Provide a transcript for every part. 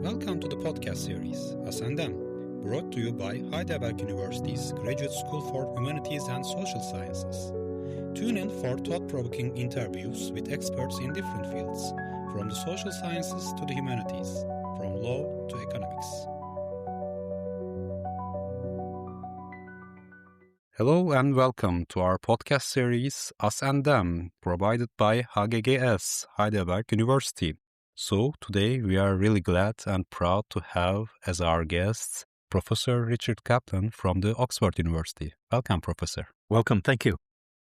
Welcome to the podcast series, Us and Them, brought to you by Heidelberg University's Graduate School for Humanities and Social Sciences. Tune in for thought-provoking interviews with experts in different fields, from the social sciences to the humanities, from law to economics. Hello and welcome to our podcast series, Us and Them, provided by HGGS, Heidelberg University. So today we are really glad and proud to have as our guest Professor Richard Caplan from the Oxford University. Welcome, Professor. Welcome, thank you.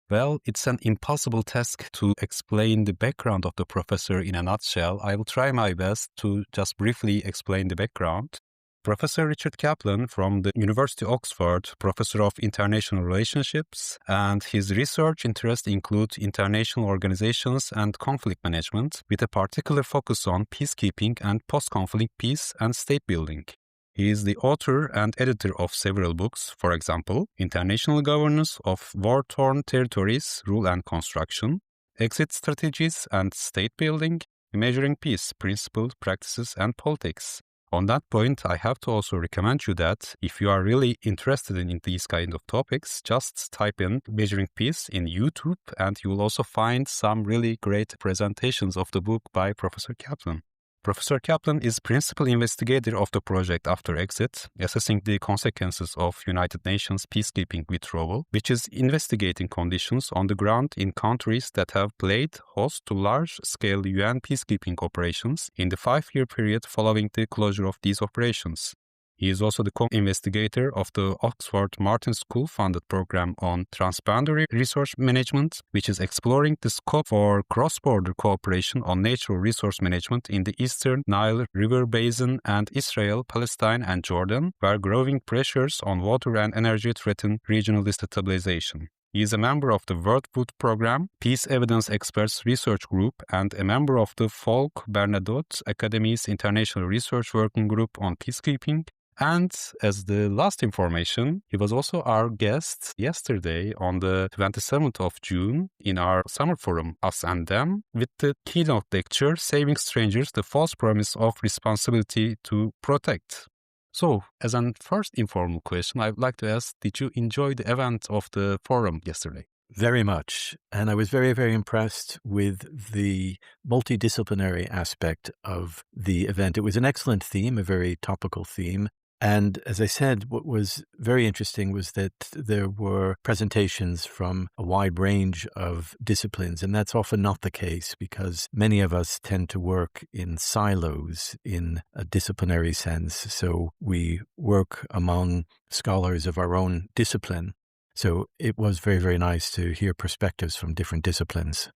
Well, it's an impossible task to explain the background of the professor in a nutshell. I will try my best to just briefly explain the background. Professor Richard Caplan from the University of Oxford, Professor of International Relationships, and his research interests include international organizations and conflict management, with a particular focus on peacekeeping and post-conflict peace and state building. He is the author and editor of several books, for example, International Governance of War-Torn Territories, Rule and Construction, Exit Strategies and State Building, Measuring Peace, Principles, Practices and Politics. On that point, I have to also recommend you that if you are really interested in these kind of topics, just type in Measuring Peace in YouTube and you will also find some really great presentations of the book by Professor Caplan. Professor Caplan is principal investigator of the project After Exit, assessing the consequences of United Nations peacekeeping withdrawal, which is investigating conditions on the ground in countries that have played host to large-scale UN peacekeeping operations in the 5-year period following the closure of these operations. He is also the co-investigator of the Oxford Martin School-funded program on transboundary resource management, which is exploring the scope for cross-border cooperation on natural resource management in the Eastern Nile River Basin and Israel, Palestine, and Jordan, where growing pressures on water and energy threaten regional destabilization. He is a member of the World Food Programme, Peace Evidence Experts Research Group, and a member of the Folk Bernadotte Academy's International Research Working Group on Peacekeeping. And as the last information, he was also our guest yesterday on the 27th of June in our Summer Forum, Us and Them, with the keynote lecture, Saving Strangers, the False Promise of Responsibility to Protect. So, as a first informal question, I would like to ask, did you enjoy the event of the forum yesterday? Very much. And I was very, very impressed with the multidisciplinary aspect of the event. It was an excellent theme, a very topical theme. And as I said, what was very interesting was that there were presentations from a wide range of disciplines. And that's often not the case because many of us tend to work in silos in a disciplinary sense. So we work among scholars of our own discipline. So it was very, very nice to hear perspectives from different disciplines.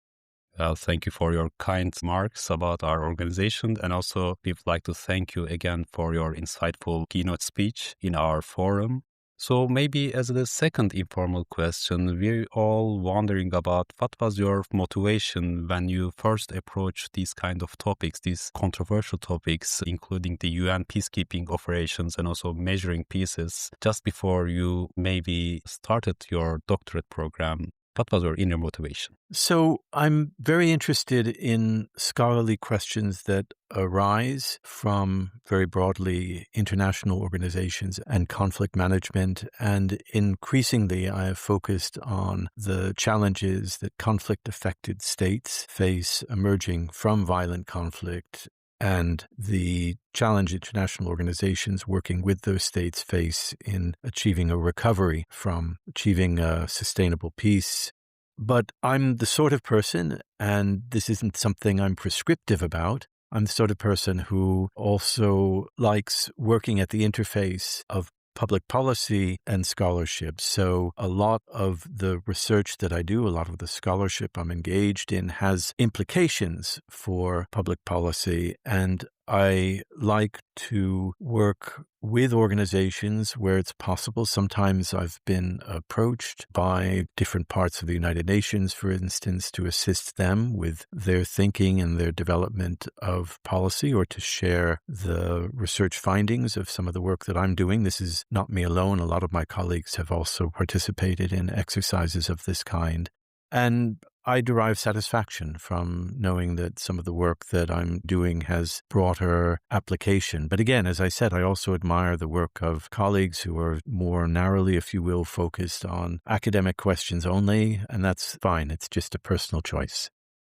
Thank you for your kind remarks about our organization. And also, we'd like to thank you again for your insightful keynote speech in our forum. So maybe as the second informal question, we're all wondering about what was your motivation when you first approached these kind of topics, these controversial topics, including the UN peacekeeping operations and also measuring pieces, just before you maybe started your doctorate program. What was your inner motivation? So I'm very interested in scholarly questions that arise from very broadly international organizations and conflict management. And increasingly, I have focused on the challenges that conflict-affected states face emerging from violent conflict and the challenge international organizations working with those states face in achieving a recovery from achieving a sustainable peace. But I'm the sort of person, and this isn't something I'm prescriptive about, I'm the sort of person who also likes working at the interface of public policy and scholarship. So a lot of the research that I do, a lot of the scholarship I'm engaged in has implications for public policy. And I like to work with organizations where it's possible. Sometimes I've been approached by different parts of the United Nations, for instance, to assist them with their thinking and their development of policy or to share the research findings of some of the work that I'm doing. This is not me alone. A lot of my colleagues have also participated in exercises of this kind. And I derive satisfaction from knowing that some of the work that I'm doing has broader application. But again, as I said, I also admire the work of colleagues who are more narrowly, if you will, focused on academic questions only. And that's fine. It's just a personal choice.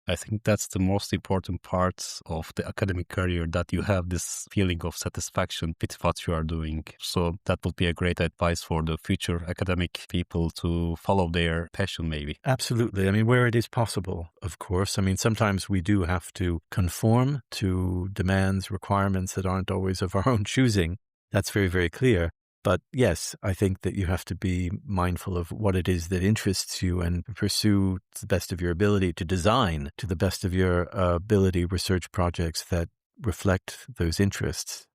I think that's the most important part of the academic career, that you have this feeling of satisfaction with what you are doing. So that would be a great advice for the future academic people to follow their passion, maybe. Absolutely. I mean, where it is possible, of course. I mean, sometimes we do have to conform to demands, requirements that aren't always of our own choosing. That's very, very clear. But yes, I think that you have to be mindful of what it is that interests you and pursue to the best of your ability to design to the best of your ability research projects that reflect those interests.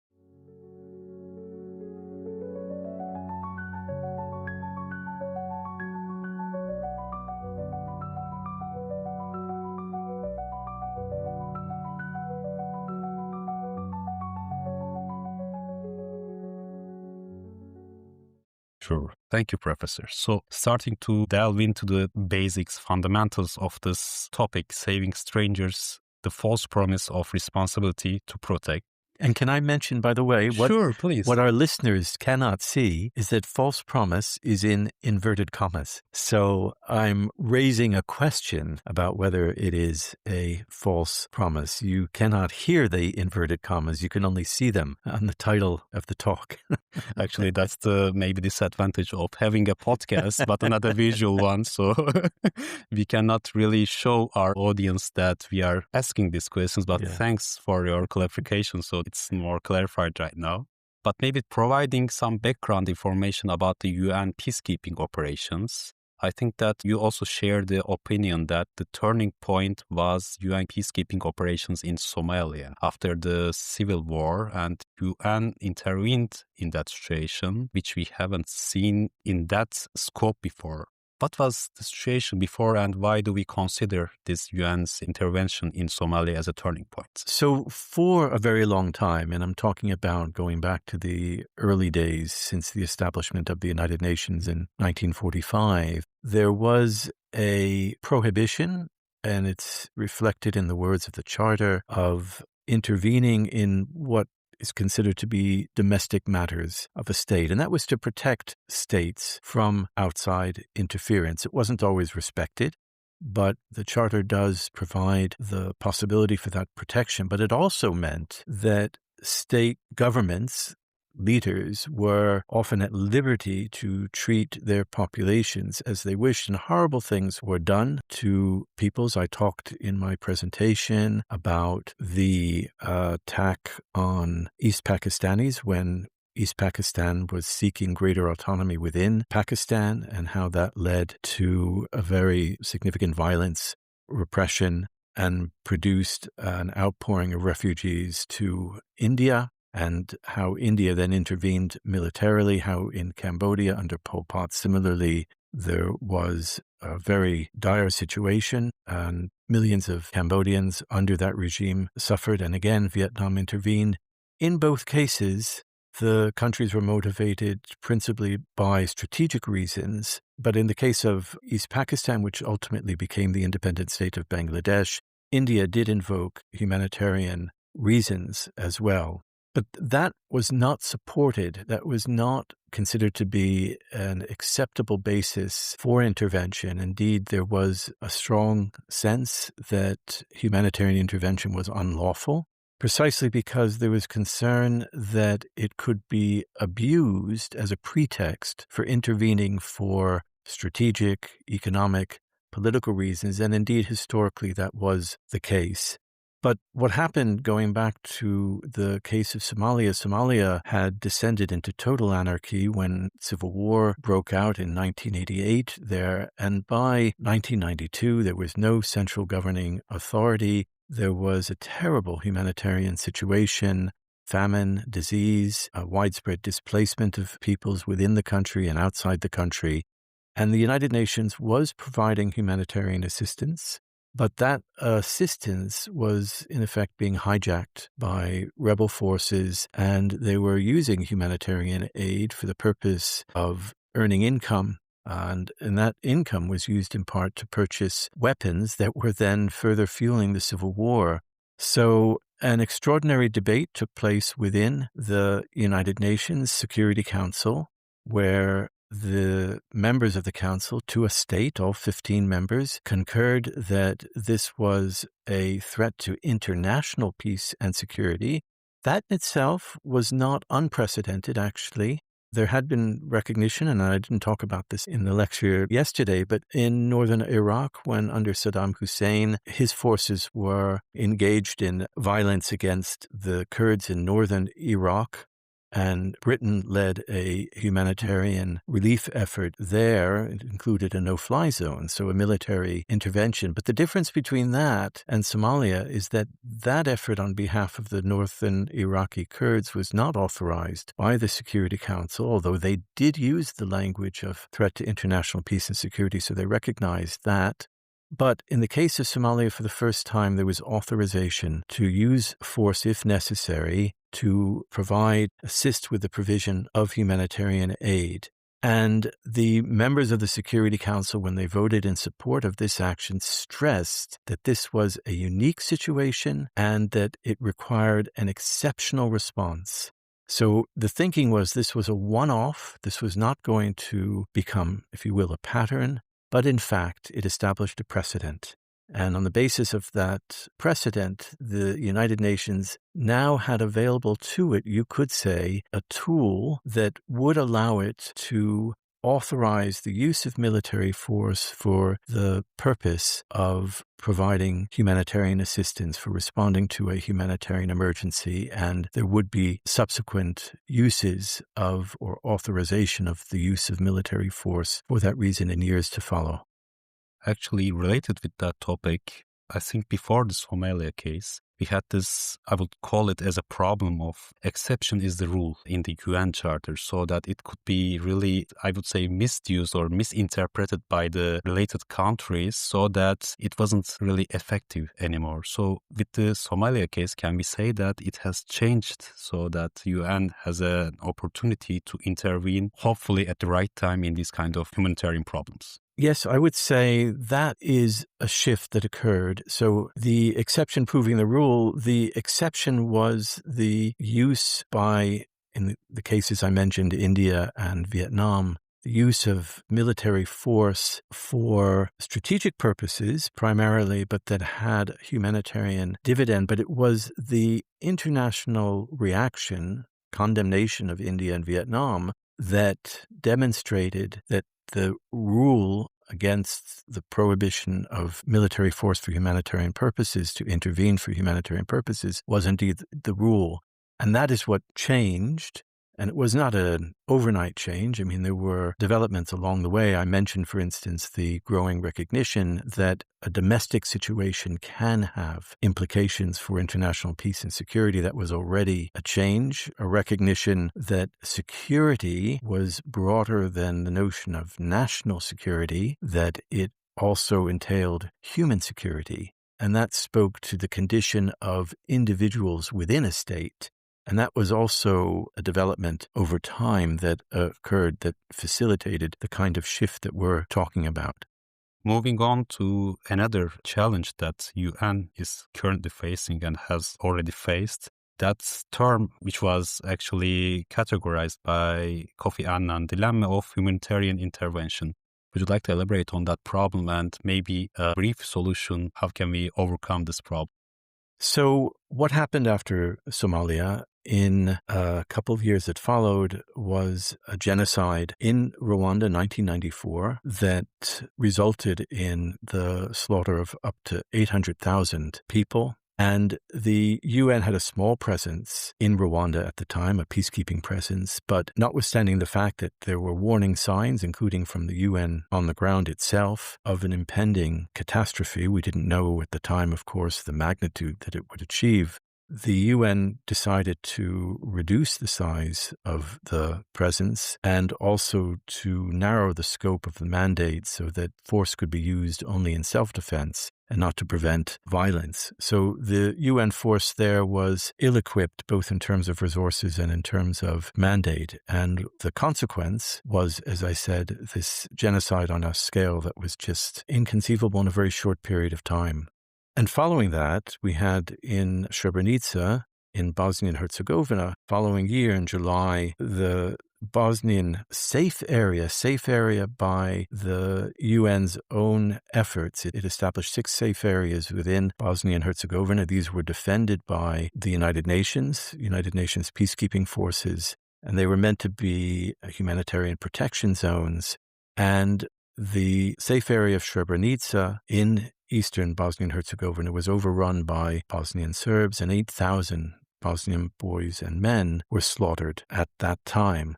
Sure. Thank you, Professor. So starting to delve into the basics, fundamentals of this topic, saving strangers, the false promise of responsibility to protect. And can I mention, by the way, Sure, please. what our listeners cannot see is that false promise is in inverted commas. So I'm raising a question about whether it is a false promise. You cannot hear the inverted commas. You can only see them on the title of the talk. Actually, that's the maybe disadvantage of having a podcast, but another visual one. So we cannot really show our audience that we are asking these questions, but thanks for your clarification. So it's more clarified right now. But maybe providing some background information about the UN peacekeeping operations. I think that you also share the opinion that the turning point was UN peacekeeping operations in Somalia after the civil war, and UN intervened in that situation, which we haven't seen in that scope before. What was the situation before, and why do we consider this UN's intervention in Somalia as a turning point? So for a very long time, and I'm talking about going back to the early days since the establishment of the United Nations in 1945, there was a prohibition, and it's reflected in the words of the Charter, of intervening in what is considered to be domestic matters of a state. And that was to protect states from outside interference. It wasn't always respected, but the Charter does provide the possibility for that protection. But it also meant that state governments, leaders, were often at liberty to treat their populations as they wished, and horrible things were done to peoples. I talked in my presentation about the attack on East Pakistanis when East Pakistan was seeking greater autonomy within Pakistan, and how that led to a very significant violence, repression, and produced an outpouring of refugees to India. And how India then intervened militarily, how in Cambodia under Pol Pot, similarly, there was a very dire situation, and millions of Cambodians under that regime suffered. And again, Vietnam intervened. In both cases, the countries were motivated principally by strategic reasons. But in the case of East Pakistan, which ultimately became the independent state of Bangladesh, India did invoke humanitarian reasons as well. But that was not supported. That was not considered to be an acceptable basis for intervention. Indeed, there was a strong sense that humanitarian intervention was unlawful, precisely because there was concern that it could be abused as a pretext for intervening for strategic, economic, political reasons. And indeed, historically, that was the case. But what happened, going back to the case of Somalia had descended into total anarchy when civil war broke out in 1988 there. And by 1992, there was no central governing authority. There was a terrible humanitarian situation, famine, disease, widespread displacement of peoples within the country and outside the country. And the United Nations was providing humanitarian assistance. But that assistance was, in effect, being hijacked by rebel forces, and they were using humanitarian aid for the purpose of earning income And that income was used in part to purchase weapons that were then further fueling the civil war. So an extraordinary debate took place within the United Nations Security Council, where the members of the council, to a state, all 15 members, concurred that this was a threat to international peace and security. That in itself was not unprecedented, actually. There had been recognition, and I didn't talk about this in the lecture yesterday, but in northern Iraq, when under Saddam Hussein, his forces were engaged in violence against the Kurds in northern Iraq, and Britain led a humanitarian relief effort there. It included a no-fly zone, so a military intervention. But the difference between that and Somalia is that that effort on behalf of the northern Iraqi Kurds was not authorized by the Security Council, although they did use the language of threat to international peace and security, so they recognized that. But in the case of Somalia, for the first time, there was authorization to use force if necessary to assist with the provision of humanitarian aid. And the members of the Security Council, when they voted in support of this action, stressed that this was a unique situation and that it required an exceptional response. So the thinking was this was a one-off. This was not going to become, if you will, a pattern. But in fact, it established a precedent. And on the basis of that precedent, the United Nations now had available to it, you could say, a tool that would allow it to authorize the use of military force for the purpose of providing humanitarian assistance, for responding to a humanitarian emergency, and there would be subsequent uses of or authorization of the use of military force for that reason in years to follow. Actually, related with that topic, I think before the Somalia case, we had this, I would call it as a problem of exception is the rule in the UN Charter, so that it could be really, I would say, misused or misinterpreted by the related countries so that it wasn't really effective anymore. So with the Somalia case, can we say that it has changed so that UN has an opportunity to intervene, hopefully at the right time in these kind of humanitarian problems? Yes, I would say that is a shift that occurred. So the exception proving the rule, the exception was the use by, in the cases I mentioned, India and Vietnam, the use of military force for strategic purposes primarily, but that had humanitarian dividend. But it was the international reaction, condemnation of India and Vietnam, that demonstrated that the rule against the prohibition of military force for humanitarian purposes, to intervene for humanitarian purposes, was indeed the rule. And that is what changed. And it was not an overnight change. I mean, there were developments along the way. I mentioned, for instance, the growing recognition that a domestic situation can have implications for international peace and security. That was already a change, a recognition that security was broader than the notion of national security, that it also entailed human security. And that spoke to the condition of individuals within a state. And that was also a development over time that occurred that facilitated the kind of shift that we're talking about. Moving on to another challenge that UN is currently facing and has already faced, that term which was actually categorized by Kofi Annan, dilemma of humanitarian intervention. Would you like to elaborate on that problem and maybe a brief solution? How can we overcome this problem? So what happened after Somalia in a couple of years that followed was a genocide in Rwanda, 1994, that resulted in the slaughter of up to 800,000 people. And the UN had a small presence in Rwanda at the time, a peacekeeping presence, but notwithstanding the fact that there were warning signs, including from the UN on the ground itself, of an impending catastrophe, we didn't know at the time, of course, the magnitude that it would achieve. The UN decided to reduce the size of the presence and also to narrow the scope of the mandate so that force could be used only in self-defense. and not to prevent violence. So the UN force there was ill-equipped, both in terms of resources and in terms of mandate. And the consequence was, as I said, this genocide on a scale that was just inconceivable in a very short period of time. And following that, we had in Srebrenica, in Bosnia and Herzegovina, following year in July, the Bosnian safe area by the UN's own efforts. It established 6 safe areas within Bosnia and Herzegovina. These were defended by the United Nations peacekeeping forces, and they were meant to be humanitarian protection zones. And the safe area of Srebrenica in eastern Bosnia and Herzegovina was overrun by Bosnian Serbs, and 8,000 Bosnian boys and men were slaughtered at that time.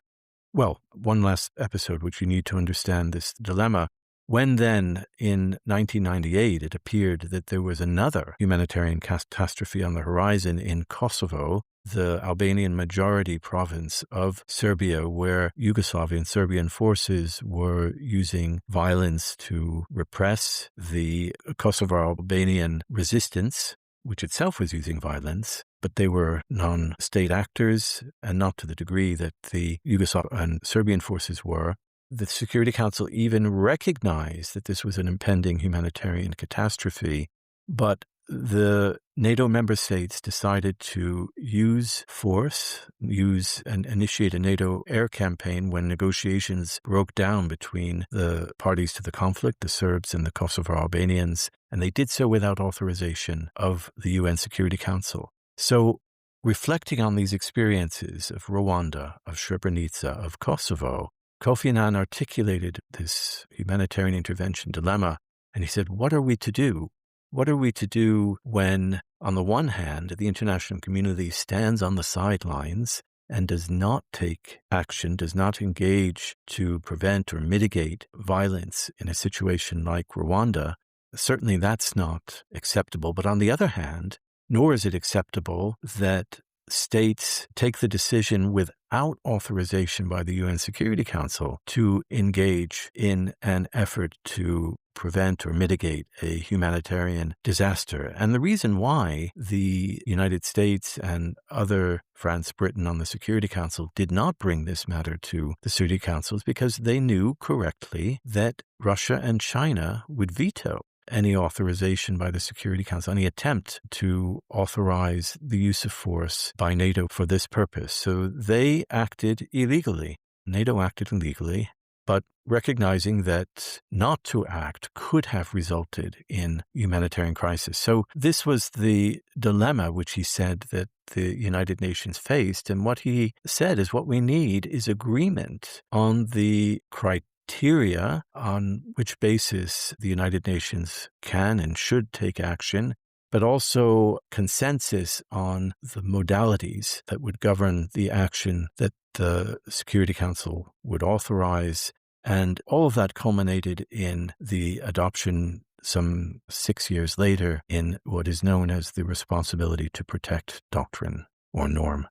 Well, one last episode, which you need to understand this dilemma. When then, in 1998, it appeared that there was another humanitarian catastrophe on the horizon in Kosovo, the Albanian majority province of Serbia, where Yugoslavian Serbian forces were using violence to repress the Kosovo Albanian resistance, which itself was using violence, but they were non-state actors, and not to the degree that the Yugoslav and Serbian forces were. The Security Council even recognized that this was an impending humanitarian catastrophe, but the NATO member states decided to use force, and initiate a NATO air campaign when negotiations broke down between the parties to the conflict, the Serbs and the Kosovo Albanians, and they did so without authorization of the UN Security Council. So, reflecting on these experiences of Rwanda, of Srebrenica, of Kosovo, Kofi Annan articulated this humanitarian intervention dilemma, and he said, what are we to do? What are we to do when, on the one hand, the international community stands on the sidelines and does not take action, does not engage to prevent or mitigate violence in a situation like Rwanda? Certainly that's not acceptable. But on the other hand, nor is it acceptable that states take the decision without authorization by the UN Security Council to engage in an effort to prevent or mitigate a humanitarian disaster. And the reason why the United States and France, Britain on the Security Council did not bring this matter to the Security Council is because they knew correctly that Russia and China would veto any authorization by the Security Council, any attempt to authorize the use of force by NATO for this purpose. So they acted illegally. NATO acted illegally, but recognizing that not to act could have resulted in humanitarian crisis. So this was the dilemma which he said that the United Nations faced. And what he said is what we need is agreement on the criteria on which basis the United Nations can and should take action, but also consensus on the modalities that would govern the action that the Security Council would authorize. And all of that culminated in the adoption some 6 years later in what is known as the responsibility to protect doctrine or norm.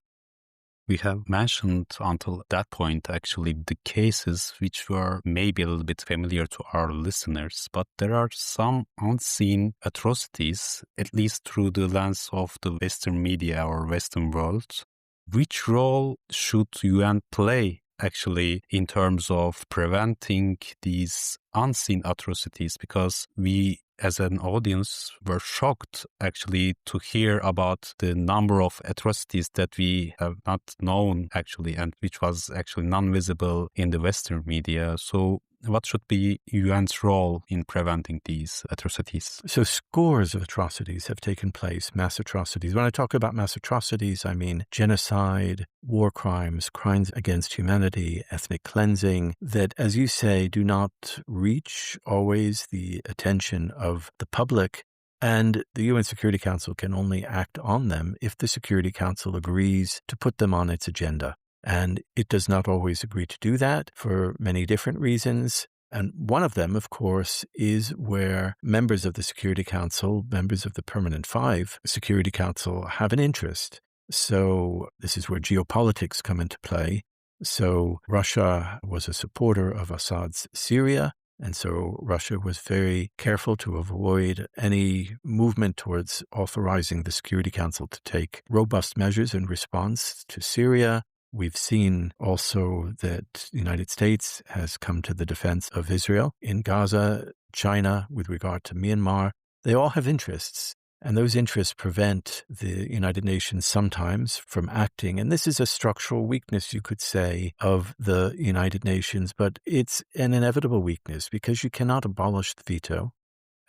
We have mentioned until that point, actually, the cases which were maybe a little bit familiar to our listeners, but there are some unseen atrocities, at least through the lens of the Western media or Western world. Which role should UN play, actually, in terms of preventing these unseen atrocities? Because we, as an audience, were shocked actually to hear about the number of atrocities that we have not known actually, and which was actually non-visible in the Western media. So what should be UN's role in preventing these atrocities? So scores of atrocities have taken place, mass atrocities. When I talk about mass atrocities, I mean genocide, war crimes, crimes against humanity, ethnic cleansing, that, as you say, do not reach always the attention of the public. And the UN Security Council can only act on them if the Security Council agrees to put them on its agenda. And it does not always agree to do that for many different reasons. And one of them, of course, is where members of the Security Council, members of the Permanent Five Security Council have an interest. So this is where geopolitics come into play. So Russia was a supporter of Assad's Syria, And so Russia was very careful to avoid any movement towards authorizing the Security Council to take robust measures in response to Syria. We've seen also that the United States has come to the defense of Israel in Gaza, China with regard to Myanmar. They all have interests, and those interests prevent the United Nations sometimes from acting. And this is a structural weakness, you could say, of the United Nations, but it's an inevitable weakness because you cannot abolish the veto.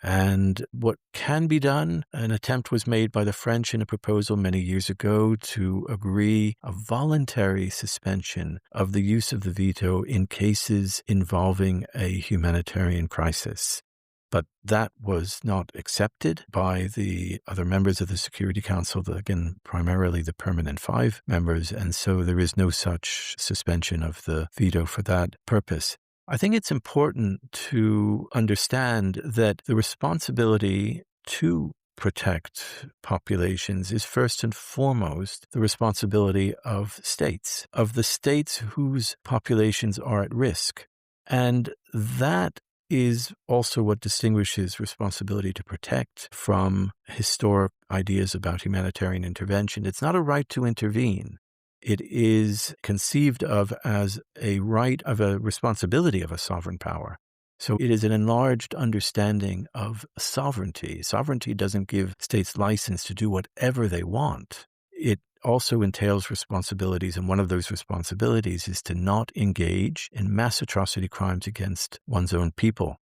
And what can be done, an attempt was made by the French in a proposal many years ago to agree a voluntary suspension of the use of the veto in cases involving a humanitarian crisis. But that was not accepted by the other members of the Security Council, again, primarily the permanent 5 members, and so there is no such suspension of the veto for that purpose. I think it's important to understand that the responsibility to protect populations is first and foremost the responsibility of the states whose populations are at risk. And that is also what distinguishes responsibility to protect from historic ideas about humanitarian intervention. It's not a right to intervene. It is conceived of as a right of a responsibility of a sovereign power. So it is an enlarged understanding of sovereignty. Sovereignty doesn't give states license to do whatever they want. It also entails responsibilities, and one of those responsibilities is to not engage in mass atrocity crimes against one's own people.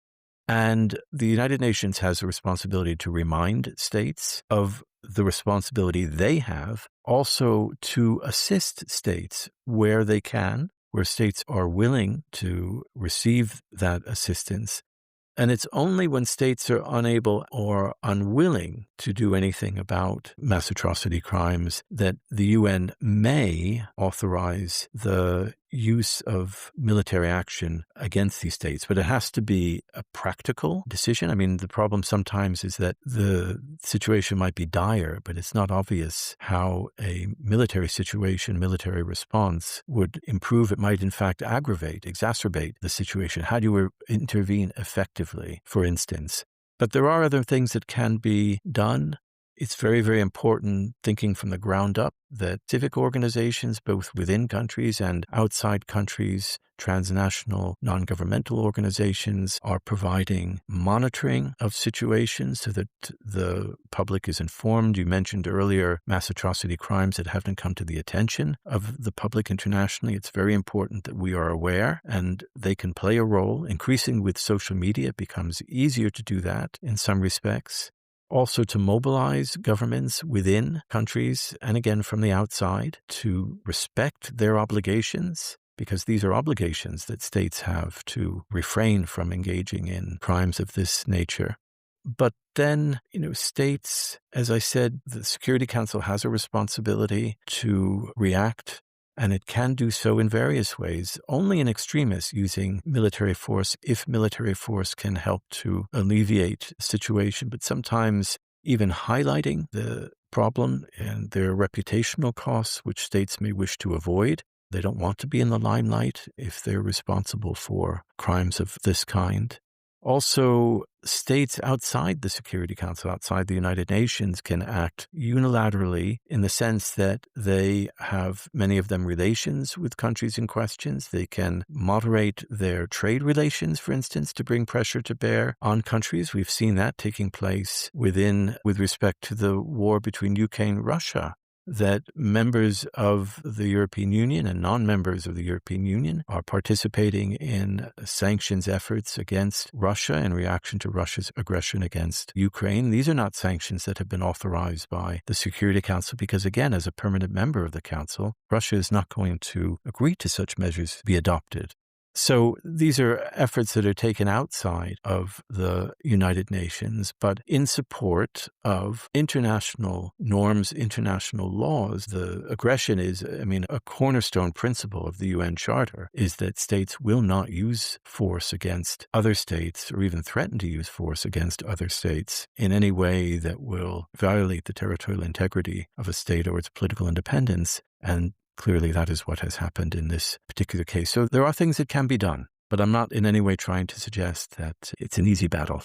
And the United Nations has a responsibility to remind states of the responsibility they have, also to assist states where they can, where states are willing to receive that assistance. And it's only when states are unable or unwilling to do anything about mass atrocity crimes that the UN may authorize the use of military action against these states. But it has to be a practical decision. I mean, the problem sometimes is that the situation might be dire, but it's not obvious how a military situation, military response would improve. It might, in fact, aggravate, exacerbate the situation. How do you intervene effectively, for instance? But there are other things that can be done. It's very, very important, thinking from the ground up, that civic organizations, both within countries and outside countries, transnational non-governmental organizations, are providing monitoring of situations so that the public is informed. You mentioned earlier mass atrocity crimes that haven't come to the attention of the public internationally. It's very important that we are aware, and they can play a role. Increasingly with social media, it becomes easier to do that in some respects. Also to mobilize governments within countries and again from the outside to respect their obligations, because these are obligations that states have to refrain from engaging in crimes of this nature. But then, states, as I said, the Security Council has a responsibility to react, and it can do so in various ways, only in extremis using military force, if military force can help to alleviate the situation, but sometimes even highlighting the problem and their reputational costs, which states may wish to avoid. They don't want to be in the limelight if they're responsible for crimes of this kind. Also, states outside the Security Council, outside the United Nations, can act unilaterally in the sense that they have, many of them, relations with countries in questions. They can moderate their trade relations, for instance, to bring pressure to bear on countries. We've seen that taking place with respect to the war between Ukraine and Russia, that members of the European Union and non-members of the European Union are participating in sanctions efforts against Russia in reaction to Russia's aggression against Ukraine. These are not sanctions that have been authorized by the Security Council because, again, as a permanent member of the Council, Russia is not going to agree to such measures be adopted. So these are efforts that are taken outside of the United Nations, but in support of international norms, international laws. The aggression is, a cornerstone principle of the UN Charter is that states will not use force against other states or even threaten to use force against other states in any way that will violate the territorial integrity of a state or its political independence. And clearly, that is what has happened in this particular case. So there are things that can be done. But I'm not in any way trying to suggest that it's an easy battle.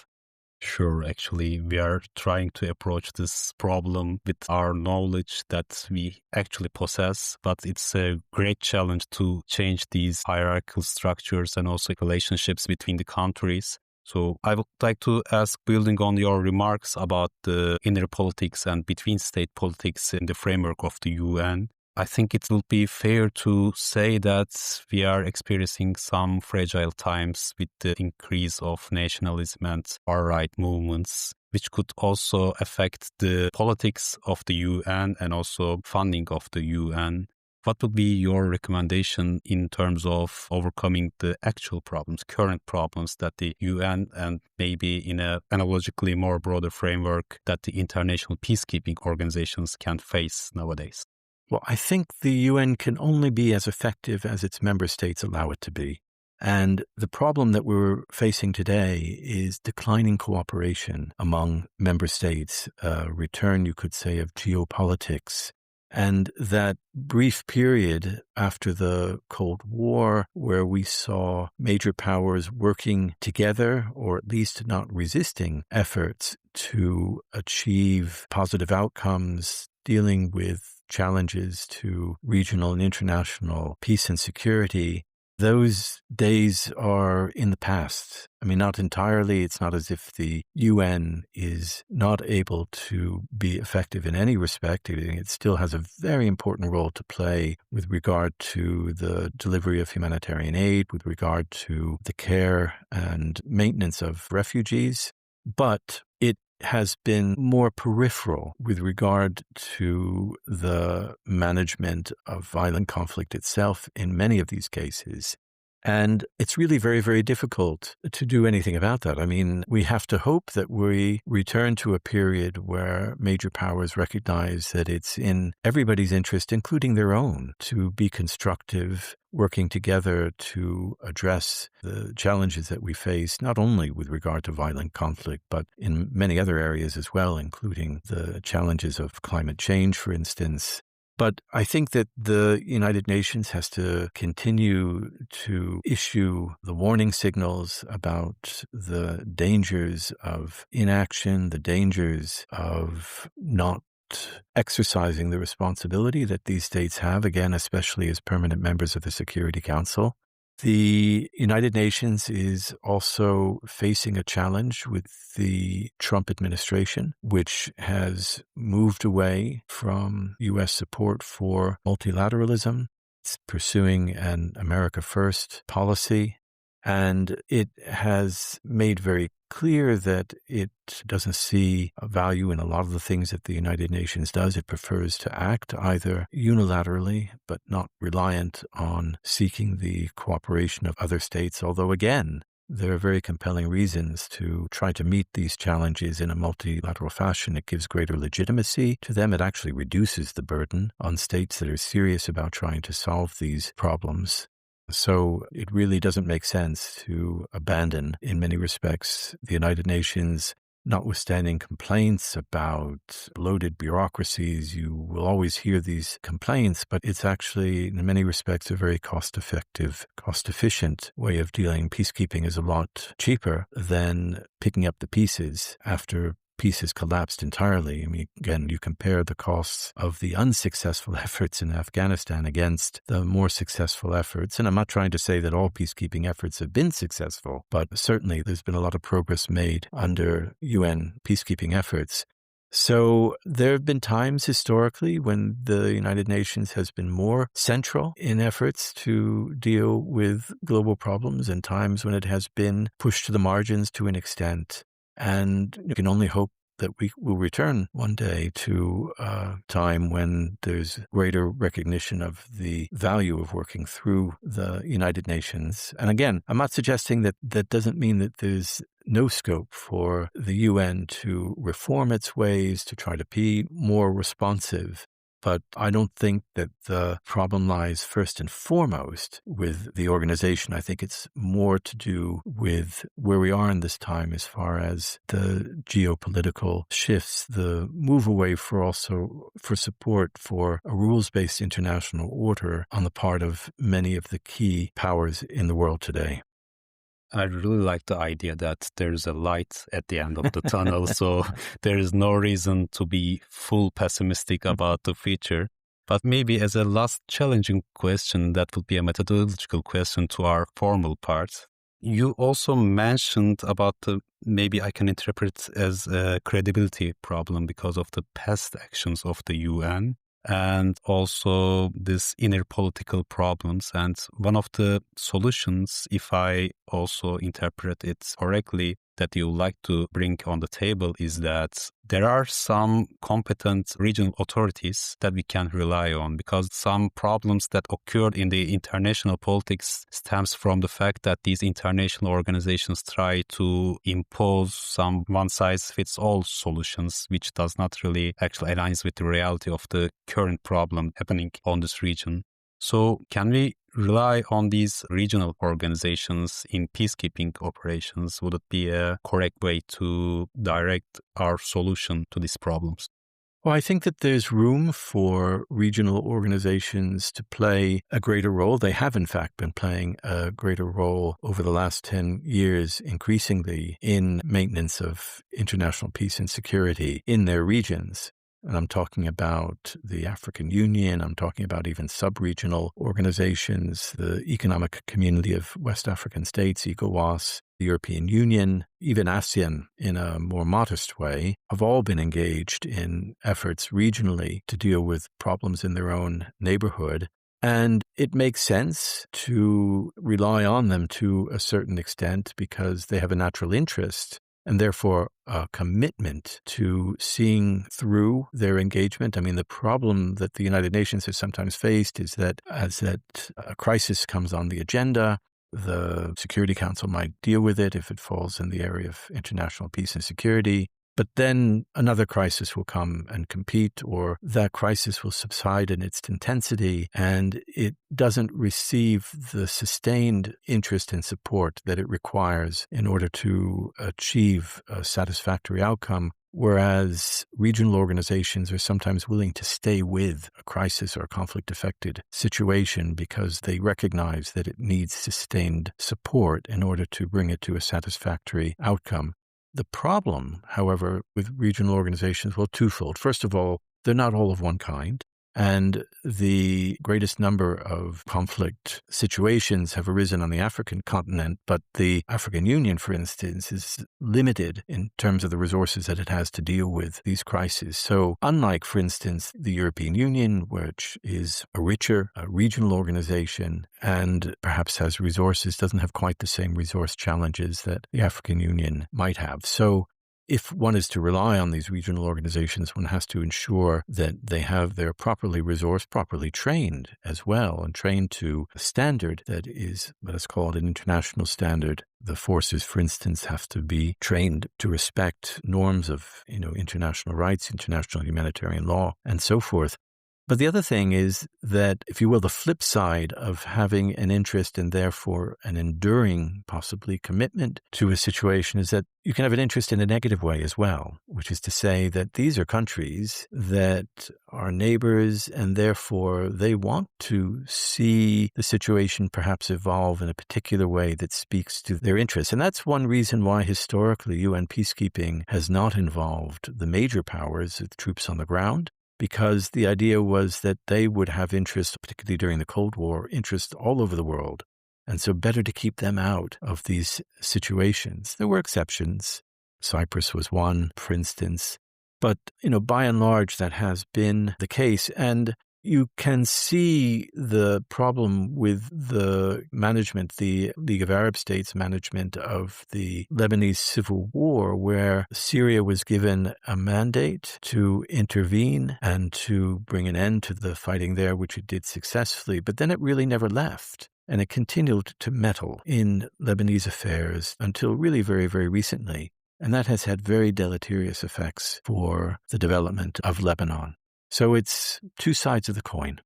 Sure, actually, we are trying to approach this problem with our knowledge that we actually possess, but it's a great challenge to change these hierarchical structures and also relationships between the countries. So I would like to ask, building on your remarks about the inner politics and between state politics in the framework of the UN, I think it will be fair to say that we are experiencing some fragile times with the increase of nationalism and far-right movements, which could also affect the politics of the UN and also funding of the UN. What would be your recommendation in terms of overcoming the actual problems, current problems that the UN and maybe in a analogically more broader framework that the international peacekeeping organizations can face nowadays? Well, I think the UN can only be as effective as its member states allow it to be. And the problem that we're facing today is declining cooperation among member states, a return, you could say, of geopolitics. And that brief period after the Cold War, where we saw major powers working together, or at least not resisting efforts to achieve positive outcomes, dealing with challenges to regional and international peace and security, those days are in the past. I mean, not entirely. It's not as if the UN is not able to be effective in any respect. It still has a very important role to play with regard to the delivery of humanitarian aid, with regard to the care and maintenance of refugees. But it has been more peripheral with regard to the management of violent conflict itself in many of these cases. And it's really very, very difficult to do anything about that. I mean, we have to hope that we return to a period where major powers recognize that it's in everybody's interest, including their own, to be constructive, working together to address the challenges that we face, not only with regard to violent conflict, but in many other areas as well, including the challenges of climate change, for instance. But I think that the United Nations has to continue to issue the warning signals about the dangers of inaction, the dangers of not exercising the responsibility that these states have, again, especially as permanent members of the Security Council. The United Nations is also facing a challenge with the Trump administration, which has moved away from U.S. support for multilateralism. It's pursuing an America First policy, and it has made very clear that it doesn't see a value in a lot of the things that the United Nations does. It prefers to act either unilaterally, but not reliant on seeking the cooperation of other states. Although, again, there are very compelling reasons to try to meet these challenges in a multilateral fashion. It gives greater legitimacy to them. It actually reduces the burden on states that are serious about trying to solve these problems. So it really doesn't make sense to abandon, in many respects, the United Nations, notwithstanding complaints about bloated bureaucracies. You will always hear these complaints, but it's actually, in many respects, a very cost-effective, cost-efficient way of dealing. Peacekeeping is a lot cheaper than picking up the pieces after peace has collapsed entirely. I mean, again, you compare the costs of the unsuccessful efforts in Afghanistan against the more successful efforts. And I'm not trying to say that all peacekeeping efforts have been successful, but certainly there's been a lot of progress made under UN peacekeeping efforts. So there have been times historically when the United Nations has been more central in efforts to deal with global problems, and times when it has been pushed to the margins to an extent. And you can only hope that we will return one day to a time when there's greater recognition of the value of working through the United Nations. And again, I'm not suggesting that that doesn't mean that there's no scope for the UN to reform its ways, to try to be more responsive. But I don't think that the problem lies first and foremost with the organization. I think it's more to do with where we are in this time as far as the geopolitical shifts, the move away for support for a rules-based international order on the part of many of the key powers in the world today. I really like the idea that there's a light at the end of the tunnel, so there is no reason to be full pessimistic about the future. But maybe as a last challenging question, that would be a methodological question to our formal part. You also mentioned about maybe I can interpret as a credibility problem because of the past actions of the UN and also this inner political problems. And one of the solutions, if I also interpret it correctly, that you like to bring on the table is that there are some competent regional authorities that we can rely on, because some problems that occurred in the international politics stems from the fact that these international organizations try to impose some one-size-fits-all solutions, which does not really actually align with the reality of the current problem happening on this region. So can we rely on these regional organizations in peacekeeping operations? Would it be a correct way to direct our solution to these problems? Well, I think that there's room for regional organizations to play a greater role. They have, in fact, been playing a greater role over the last 10 years, increasingly in maintenance of international peace and security in their regions. And I'm talking about the African Union. I'm talking about even sub-regional organizations, the Economic Community of West African States, ECOWAS, the European Union, even ASEAN in a more modest way, have all been engaged in efforts regionally to deal with problems in their own neighborhood. And it makes sense to rely on them to a certain extent because they have a natural interest and therefore a commitment to seeing through their engagement. I mean, the problem that the United Nations has sometimes faced is that as a crisis comes on the agenda, the Security Council might deal with it if it falls in the area of international peace and security. But then another crisis will come and compete, or that crisis will subside in its intensity, and it doesn't receive the sustained interest and support that it requires in order to achieve a satisfactory outcome. Whereas regional organizations are sometimes willing to stay with a crisis or a conflict-affected situation because they recognize that it needs sustained support in order to bring it to a satisfactory outcome. The problem, however, with regional organizations, well, twofold. First of all, they're not all of one kind. And the greatest number of conflict situations have arisen on the African continent, but the African Union, for instance, is limited in terms of the resources that it has to deal with these crises. So unlike, for instance, the European Union, which is a richer regional organization and perhaps has resources, doesn't have quite the same resource challenges that the African Union might have. So if one is to rely on these regional organizations, one has to ensure that they're properly resourced, properly trained as well, and trained to a standard that is, let us call it an international standard. The forces, for instance, have to be trained to respect norms of, international rights, international humanitarian law, and so forth. But the other thing is that, if you will, the flip side of having an interest and therefore an enduring, possibly, commitment to a situation is that you can have an interest in a negative way as well, which is to say that these are countries that are neighbors and therefore they want to see the situation perhaps evolve in a particular way that speaks to their interests. And that's one reason why historically UN peacekeeping has not involved the major powers, the troops on the ground, because the idea was that they would have interest, particularly during the Cold War, interest all over the world. And so better to keep them out of these situations. There were exceptions. Cyprus was one, for instance. But, by and large, that has been the case. And you can see the problem with the management, the League of Arab States management of the Lebanese civil war, where Syria was given a mandate to intervene and to bring an end to the fighting there, which it did successfully. But then it really never left. And it continued to meddle in Lebanese affairs until really very, very recently. And that has had very deleterious effects for the development of Lebanon. So it's two sides of the coin.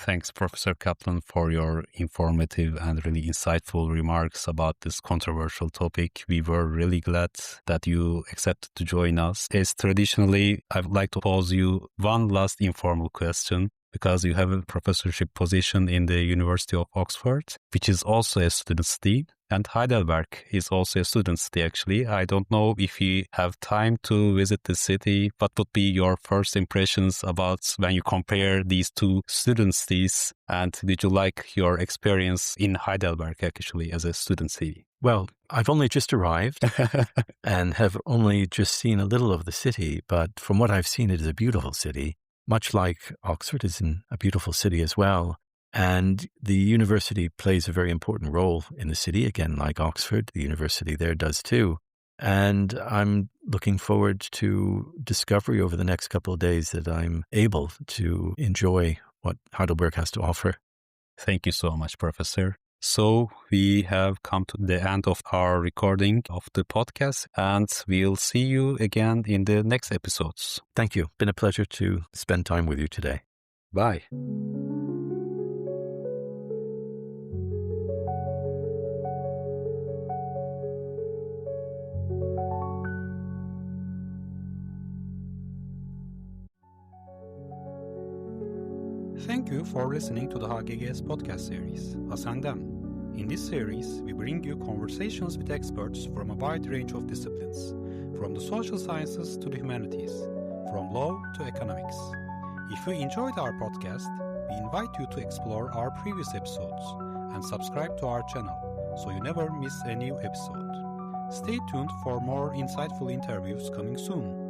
Thanks, Professor Caplan, for your informative and really insightful remarks about this controversial topic. We were really glad that you accepted to join us. As traditionally, I would like to pose you one last informal question, because you have a professorship position in the University of Oxford, which is also a student city, and Heidelberg is also a student city, actually. I don't know if you have time to visit the city. What would be your first impressions about when you compare these two student cities? And did you like your experience in Heidelberg, actually, as a student city? Well, I've only just arrived and have only just seen a little of the city, but from what I've seen, it is a beautiful city. Much like Oxford is a beautiful city as well. And the university plays a very important role in the city. Again, like Oxford, the university there does too. And I'm looking forward to discovery over the next couple of days that I'm able to enjoy what Heidelberg has to offer. Thank you so much, Professor. So we have come to the end of our recording of the podcast, and we'll see you again in the next episodes. Thank you. Been a pleasure to spend time with you today. Bye. Thank you for listening to the HGGS podcast series, Us and Them. In this series, we bring you conversations with experts from a wide range of disciplines, from the social sciences to the humanities, from law to economics. If you enjoyed our podcast, we invite you to explore our previous episodes and subscribe to our channel so you never miss a new episode. Stay tuned for more insightful interviews coming soon.